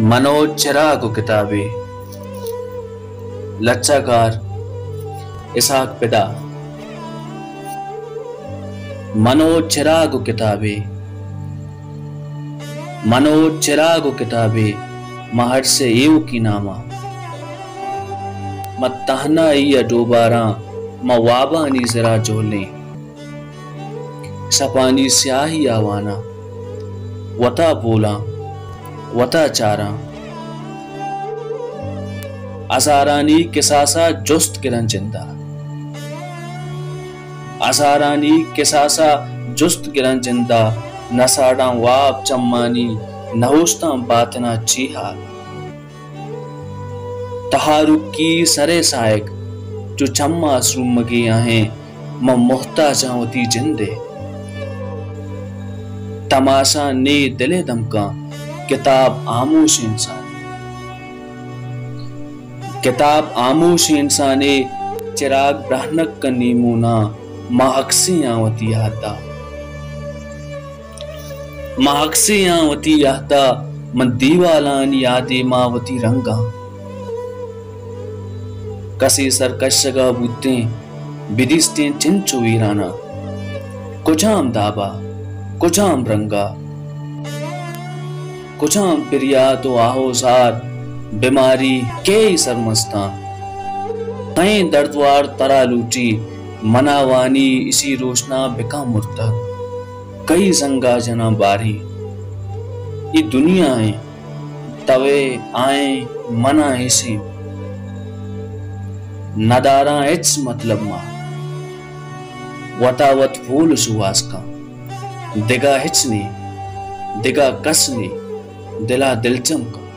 मनोज चिराग किताबे लच्चाकार इसहाक पिदा। मनोज चिराग किताबे महर से एव की नामा मतहना इया डोबारा मवाबानी जरा जोले सपानी स्याही आवाना वता बोला वता चारा असारानी किसासा जुस्त किरण जिंदा असारानी किसासा जुस्त किरण जिंदा नसाड़ा वाब चम्मानी नहोस्ता बातना चीहा तहारुकी सरे सायक जो चम्मा सुमगी आहे म मोहताज होती जिंदे तमाशा ने दिले दमका किताब आमोश इंसाने चिराग ब्राह्नक का नीमूना महक्सी आवती याहता मन दीवालान यादे मावती रंगा कसी सरकशगा बुद्दे बिदिस्ते चिंचो वीराना कुछाम दाबा कुछाम रंगा कुछाम पिरिया तो आहोसार बीमारी के सरमस्ता कहीं दर्दवार तरा लूटी मनावानी इसी रोशना बिका मुर्ता कई संगा जना बारी ये दुनिया है तवे आए मना ऐसे नदारा एच मतलब मा वतावत फूल सुवास का दिगा हिचनी दिगा कसनी दिला दिलचम का